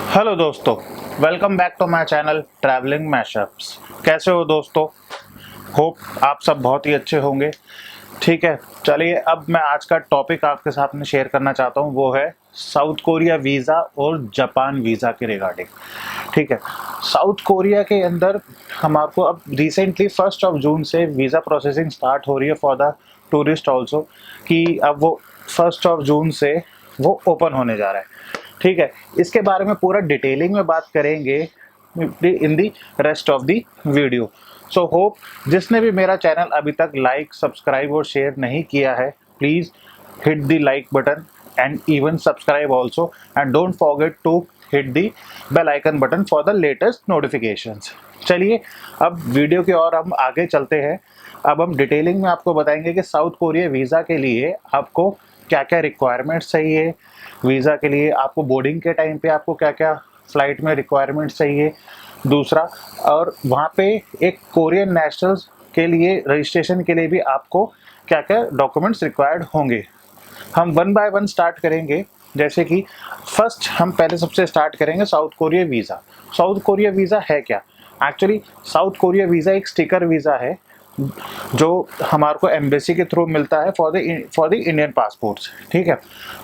Hello दोस्तों, welcome back to my channel travelling mashups. कैसे हो दोस्तों? होप आप सब बहुत ही अच्छे होंगे। ठीक है, चलिए अब मैं आज का टॉपिक आपके साथ में शेयर करना चाहता हूँ, वो है साउथ कोरिया वीज़ा और जापान वीज़ा के रिगार्डिंग। ठीक है, साउथ कोरिया के अंदर हमारे अब रिसेंटली 1 जून से वीज़ा प्रोसेसिंग स्टार्ट हो रही है फॉर द टूरिस्ट ऑल्सो, कि अब वो 1 जून से वो ओपन होने जा रहा है। ठीक है, इसके बारे में पूरा डिटेलिंग में बात करेंगे in the rest of the video. So hope जिसने भी मेरा चैनल अभी तक लाइक, सब्सक्राइब और शेयर नहीं किया है, please hit the like button and even subscribe also, and don't forget to hit the bell icon button for the latest notifications. चलिए अब वीडियो की ओर हम आगे चलते हैं। अब हम डिटेलिंग में आपको बताएंगे कि साउथ कोरिया वीज़ा के लिए आपको क्या क्या रिक्वायरमेंट्स चाहिए, वीज़ा के लिए आपको बोर्डिंग के टाइम पे आपको क्या क्या फ़्लाइट में रिक्वायरमेंट्स चाहिए, दूसरा, और वहाँ पे एक कोरियन नेशनल्स के लिए रजिस्ट्रेशन के लिए भी आपको क्या क्या डॉक्यूमेंट्स रिक्वायर्ड होंगे। हम वन बाय वन स्टार्ट करेंगे। जैसे कि फर्स्ट हम पहले सबसे स्टार्ट करेंगे south Korea visa. South Korea visa है क्या? एक्चुअली साउथ कोरिया वीज़ा एक स्टिकर वीज़ा है जो हमारे को एम्बेसी के थ्रू मिलता है फॉर द इंडियन पासपोर्ट्स। ठीक है,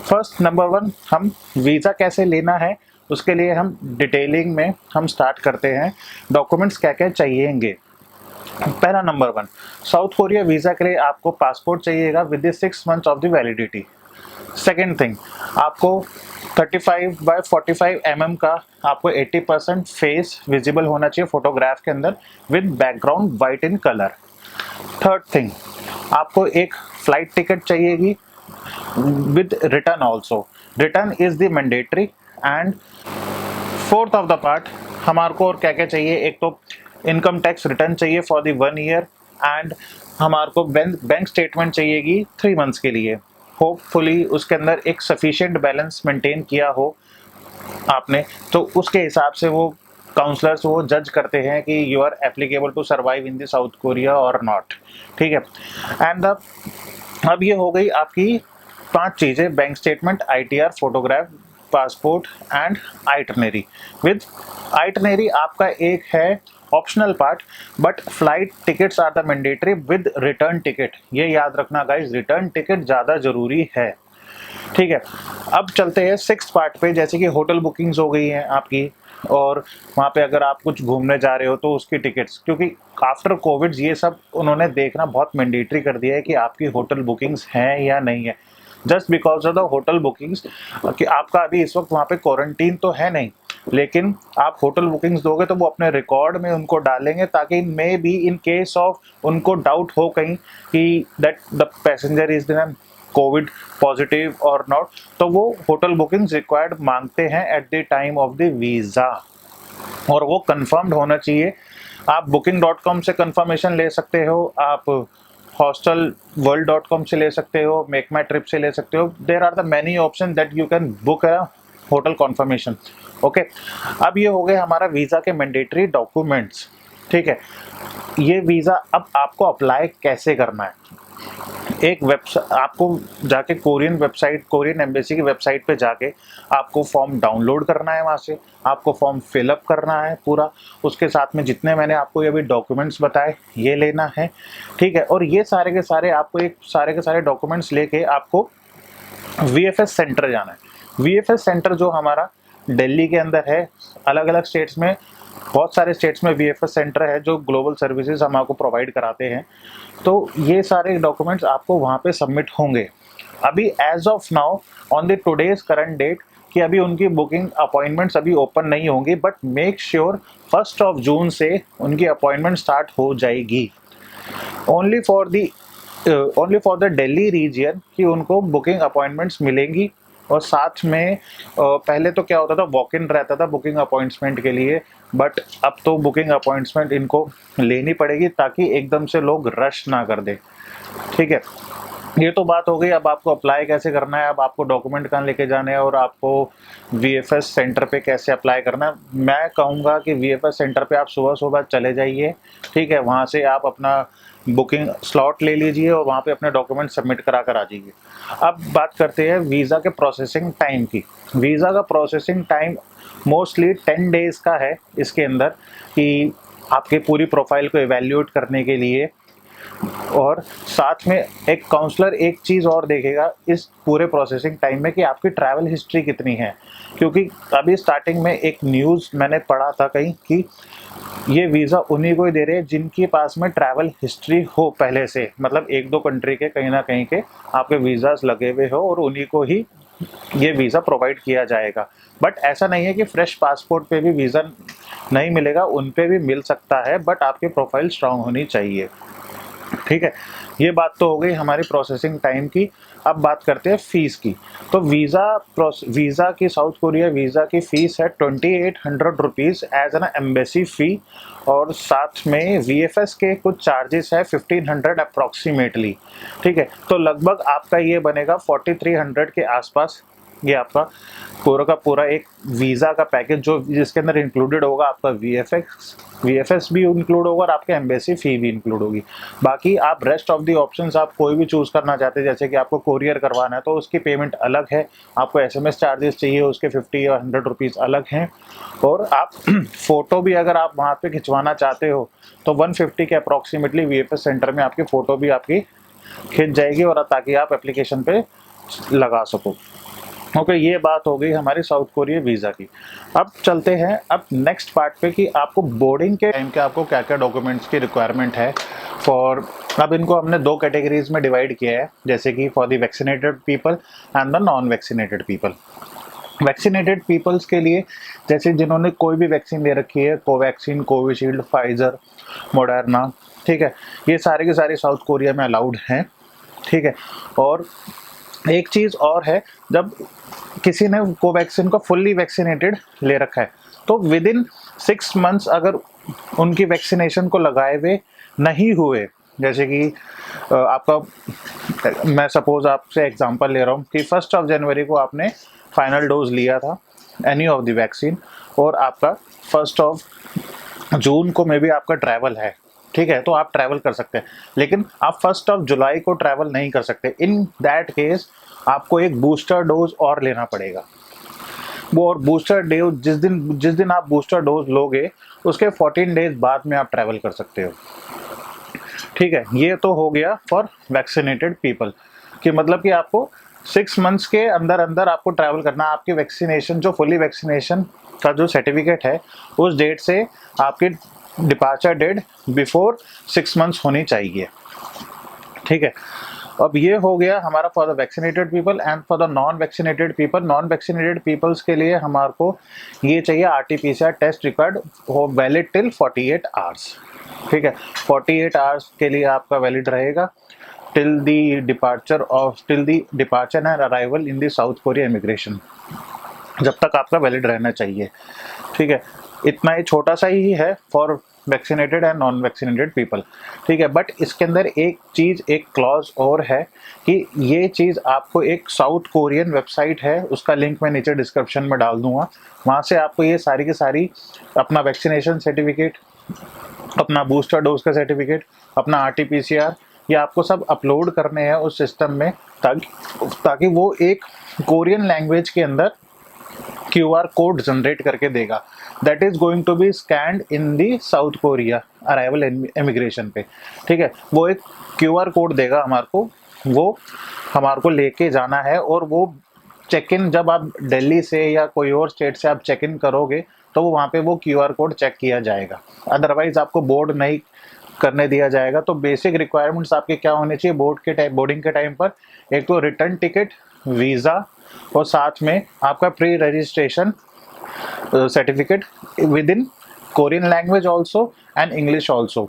फर्स्ट नंबर वन, हम वीज़ा कैसे लेना है उसके लिए हम डिटेलिंग में हम स्टार्ट करते हैं। डॉक्यूमेंट्स क्या क्या चाहिएंगे। पहला number one, south Korea visa के लिए आपको पासपोर्ट चाहिएगा with the 6 months of the validity. Second thing, आपको 35x45 का आपको 80% फेस विजिबल होना चाहिए फोटोग्राफ के अंदर with background white in colour. Third thing, आपको एक फ्लाइट टिकट चाहिएगी with return also. Return is the mandatory. And fourth of the part, हमारे को और क्या क्या चाहिए, एक तो इनकम टैक्स रिटर्न चाहिए फॉर द 1 ईयर, एंड हमारे को बैंक स्टेटमेंट चाहिएगी 3 मंथ्स के लिए। होपफुली उसके अंदर एक सफिशिएंट बैलेंस मेंटेन किया हो आपने, तो उसके हिसाब से वो काउंसलर्स वो जज करते हैं कि you are applicable to survive in the South Korea और नॉट। ठीक है, एंड अब ये हो गई आपकी 5 चीज़ें: bank statement, ITR, photograph, passport and itinerary. With itinerary आपका एक है optional part, but flight tickets are the mandatory with return ticket. ये याद रखना गाइस, रिटर्न टिकट ज़्यादा ज़रूरी है। ठीक है, अब चलते हैं 6th पार्ट पे। जैसे कि होटल बुकिंग्स हो गई हैं आपकी, और वहाँ पे अगर आप कुछ घूमने जा रहे हो तो उसकी टिकट्स, क्योंकि आफ्टर कोविड ये सब उन्होंने देखना बहुत मैंडेटरी कर दिया है कि आपकी होटल बुकिंग्स हैं या नहीं है। Just because of the hotel bookings, कि आपका अभी इस वक्त वहाँ पे क्वारंटीन तो है नहीं, लेकिन आप होटल बुकिंग्स दोगे तो वो अपने रिकॉर्ड में उनको डालेंगे, ताकि may be in case of उनको डाउट हो कहीं कि that the passenger is Covid positive और नॉट, तो वो होटल बुकिंग्स रिक्वायर्ड मांगते हैं at the time of the visa, और वो कंफर्म्ड होना चाहिए। आप booking.com से कंफर्मेशन ले सकते हो, आप hostelworld.com से ले सकते हो, मेक माई ट्रिप से ले सकते हो। There are the many option that you can book a hotel confirmation. Okay, अब ये हो गए हमारा वीज़ा के मैंडेटरी डॉक्यूमेंट्स। ठीक है, ये वीज़ा अब आपको अप्लाई कैसे करना है। एक वेबसाइट आपको जाके कोरियन वेबसाइट, कोरियन एम्बेसी की वेबसाइट पे जाके आपको फॉर्म डाउनलोड करना है। वहाँ से आपको फॉर्म फिलअप करना है पूरा, उसके साथ में जितने मैंने आपको ये अभी डॉक्यूमेंट्स बताए ये लेना है। ठीक है, और ये सारे के सारे आपको एक सारे के सारे डॉक्यूमेंट्स लेके आपको वीएफएस सेंटर जाना है। वीएफएस सेंटर जो हमारा दिल्ली के अंदर है, अलग अलग स्टेट्स में, बहुत सारे स्टेट्स में वीएफएस सेंटर है जो ग्लोबल सर्विसेज हम आपको प्रोवाइड कराते हैं। तो ये सारे डॉक्यूमेंट्स आपको वहाँ पे सबमिट होंगे। अभी as of now on the today's current date, कि अभी उनकी बुकिंग अपॉइंटमेंट्स अभी ओपन नहीं होंगी, बट मेक श्योर 1 जून से उनकी अपॉइंटमेंट स्टार्ट हो जाएगी। Only for the Delhi region कि उनको बुकिंग अपॉइंटमेंट्स मिलेंगी। और साथ में पहले तो क्या होता था, वॉक इन रहता था बुकिंग अपॉइंटमेंट के लिए, बट अब तो बुकिंग अपॉइंटमेंट इनको लेनी पड़ेगी ताकि एकदम से लोग रश ना कर दे। ठीक है, ये तो बात हो गई। अब आपको अप्लाई कैसे करना है, अब आपको डॉक्यूमेंट कहाँ लेके जाने हैं, और आपको वीएफएस सेंटर पे कैसे अप्लाई करना है। मैं कहूँगा कि वीएफएस सेंटर पे आप सुबह सुबह चले जाइए। ठीक है, वहाँ से आप अपना बुकिंग स्लॉट ले लीजिए और वहाँ पे अपने डॉक्यूमेंट सबमिट करा कर आ जाइए। अब बात करते हैं वीज़ा के प्रोसेसिंग टाइम की। वीज़ा का प्रोसेसिंग टाइम मोस्टली 10 डेज़ का है इसके अंदर, कि आपके पूरी प्रोफाइल को इवैल्यूएट करने के लिए। और साथ में एक काउंसलर एक चीज़ और देखेगा इस पूरे प्रोसेसिंग टाइम में, कि आपकी ट्रैवल हिस्ट्री कितनी है। क्योंकि अभी स्टार्टिंग में एक न्यूज़ मैंने पढ़ा था कहीं कि ये वीज़ा उन्हीं को ही दे रहे हैं जिनके पास में ट्रैवल हिस्ट्री हो पहले से, मतलब 1-2 कंट्री के कहीं ना कहीं के आपके वीज़ास लगे हुए हो, और उन्हीं को ही ये वीज़ा प्रोवाइड किया जाएगा। बट ऐसा नहीं है कि फ्रेश पासपोर्ट पे भी वीज़ा नहीं मिलेगा, उन पे भी मिल सकता है, बट आपकी प्रोफाइल स्ट्रांग होनी चाहिए। ठीक है, ये बात तो हो गई हमारी प्रोसेसिंग टाइम की। अब बात करते हैं फ़ीस की। तो वीज़ा की, साउथ कोरिया वीज़ा की फ़ीस है 2800 रुपीज़ एज एन एम्बेसी फ़ी, और साथ में वीएफएस के कुछ चार्जेस है 1500 अप्रॉक्सीमेटली। ठीक है, तो लगभग आपका ये बनेगा 4300 के आसपास। ये आपका पूरा का पूरा एक वीज़ा का पैकेज, जो जिसके अंदर इंक्लूडेड होगा आपका वीएफएस भी इंक्लूड होगा और आपके एम्बेसी फ़ी भी इंक्लूड होगी। बाकी आप रेस्ट ऑफ दी ऑप्शंस आप कोई भी चूज़ करना चाहते हैं, जैसे कि आपको कोरियर करवाना है तो उसकी पेमेंट अलग है, आपको एसएमएस चार्जेस चाहिए उसके 50 या 100 रुपीज़ अलग हैं, और आप फ़ोटो भी अगर आप वहाँ पे खिंचवाना चाहते हो तो 150 के अप्रॉक्सीमेटली वीएफएस सेंटर में आपकी फ़ोटो भी आपकी खिंच जाएगी, और ताकि आप एप्लीकेशन पे लगा सको। ओके, ये बात हो गई हमारी साउथ कोरिया वीज़ा की। अब चलते हैं अब नेक्स्ट पार्ट पे, कि आपको बोर्डिंग के टाइम के आपको क्या क्या डॉक्यूमेंट्स की रिक्वायरमेंट है फॉर। अब इनको हमने 2 कैटेगरीज में डिवाइड किया है, जैसे कि for the vaccinated people and the non vaccinated people. Vaccinated peoples के लिए, जैसे जिन्होंने कोई भी वैक्सीन ले रखी है, कोवैक्सीन, कोविशील्ड, फाइजर, मोडर्ना, ठीक है, ये सारे के सारे साउथ कोरिया में अलाउड हैं। ठीक है, और एक चीज़ और है, जब किसी ने कोवैक्सीन को फुल्ली वैक्सीनेटेड ले रखा है तो विद इन 6 मंथ्स अगर उनकी वैक्सीनेशन को लगाए हुए नहीं हुए, जैसे कि आपका, मैं सपोज आपसे एग्जांपल ले रहा हूँ कि 1 जनवरी को आपने फाइनल डोज लिया था एनी ऑफ द वैक्सीन, और आपका 1 जून को मे बी आपका ट्रैवल है, ठीक है, तो आप ट्रैवल कर सकते हैं, लेकिन आप 1 जुलाई को ट्रैवल नहीं कर सकते। इन दैट केस आपको एक बूस्टर डोज और लेना पड़ेगा। वो और बूस्टर डोज जिस दिन आप बूस्टर डोज लोगे उसके 14 डेज बाद में आप ट्रैवल कर सकते हो। ठीक है, ये तो हो गया फॉर वैक्सीनेटेड पीपल, कि मतलब कि आपको 6 मंथ्स के अंदर अंदर आपको ट्रैवल करना। आपकी वैक्सीनेशन, जो फुल्ली वैक्सीनेशन का जो सर्टिफिकेट है, उस डेट से आपकी डिपार्चर डेट बिफोर 6 मंथ्स होनी चाहिए। ठीक है, अब ये हो गया हमारा for the vaccinated people and for the non vaccinated people. Non vaccinated peoples के लिए हमारे को ये चाहिए आरटीपीसीआर टेस्ट रिकॉर्ड हो वैलिड टिल 48 आवर्स। ठीक है, 48 आवर्स के लिए आपका वैलिड रहेगा till the departure and arrival in the South Korea immigration, जब तक आपका वैलिड रहना चाहिए। ठीक है, इतना ही छोटा सा ही है for vaccinated and non vaccinated people. ठीक है, बट इसके अंदर एक चीज़, एक क्लॉज और है कि ये चीज़ आपको एक साउथ कोरियन वेबसाइट है, उसका लिंक मैं नीचे डिस्क्रिप्शन में डाल दूंगा, वहाँ से आपको ये सारी की सारी अपना वैक्सीनेशन सर्टिफिकेट, अपना बूस्टर डोज का सर्टिफिकेट, अपना आरटीपीसीआर, ये आपको सब अपलोड करने हैं उस सिस्टम में, ताकि वो एक कोरियन लैंग्वेज के अंदर QR कोड जनरेट करके देगा, that is going to be scanned in the South Korea arrival immigration पे। ठीक है, वो एक QR कोड देगा वो हमारे को लेके जाना है, और वो चेक इन, जब आप दिल्ली से या कोई और स्टेट से आप चेक इन करोगे तो वहाँ पे वो QR कोड चेक किया जाएगा, अदरवाइज आपको बोर्ड नहीं करने दिया जाएगा। तो बेसिक रिक्वायरमेंट्स आपके क्या होने चाहिए बोर्डिंग के टाइम पर, एक तो रिटर्न टिकट, वीज़ा, और साथ में आपका pre registration certificate with in Korean language also and English also,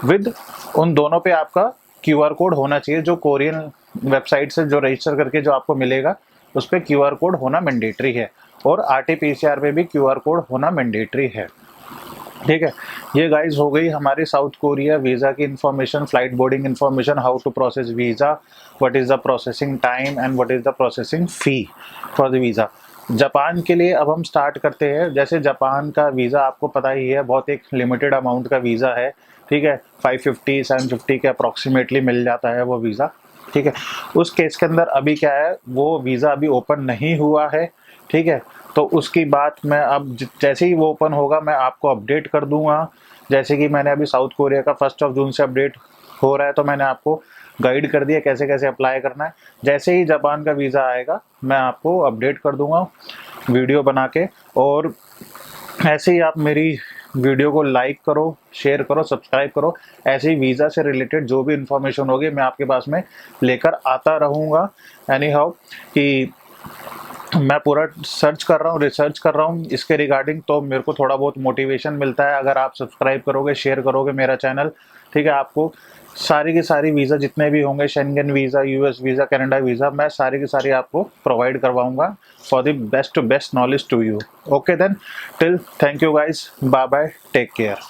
with उन दोनों पे आपका QR कोड होना चाहिए, जो कोरियन वेबसाइट से जो रजिस्टर करके जो आपको मिलेगा उस पर QR कोड होना मैंडेटरी है, और RT-PCR पे भी QR कोड होना मैंडेटरी है। ठीक है, ये गाइज हो गई हमारी साउथ कोरिया वीज़ा की information, flight boarding information, how to process visa, what is the processing time and what is the processing fee for the visa. Japan के लिए अब हम स्टार्ट करते हैं। जैसे जापान का वीज़ा आपको पता ही है, बहुत एक लिमिटेड अमाउंट का वीज़ा है। ठीक है, 550-750 के अप्रॉक्सीमेटली मिल जाता है वो वीज़ा। ठीक है, उस केस के अंदर अभी क्या है, वो वीज़ा अभी ओपन नहीं हुआ है। ठीक है, तो उसकी बात मैं अब जैसे ही वो ओपन होगा मैं आपको अपडेट कर दूंगा। जैसे कि मैंने अभी साउथ कोरिया का 1 जून से अपडेट हो रहा है, तो मैंने आपको गाइड कर दिया कैसे कैसे अप्लाई करना है। जैसे ही जापान का वीज़ा आएगा मैं आपको अपडेट कर दूंगा वीडियो बना के। और ऐसे ही आप मेरी वीडियो को लाइक करो, शेयर करो, सब्सक्राइब करो। ऐसे ही वीज़ा से रिलेटेड जो भी इंफॉर्मेशन होगी मैं आपके पास में लेकर आता रहूँगा। एनी हाउ कि मैं पूरा सर्च कर रहा हूँ, रिसर्च कर रहा हूँ इसके रिगार्डिंग, तो मेरे को थोड़ा बहुत मोटिवेशन मिलता है अगर आप सब्सक्राइब करोगे, शेयर करोगे मेरा चैनल। ठीक है, आपको सारी की सारी वीज़ा जितने भी होंगे, Schengen visa, US visa, Canada visa, मैं सारी की सारी आपको प्रोवाइड करवाऊंगा for the best knowledge to you. Okay then, till, thank you guys, bye bye, take care.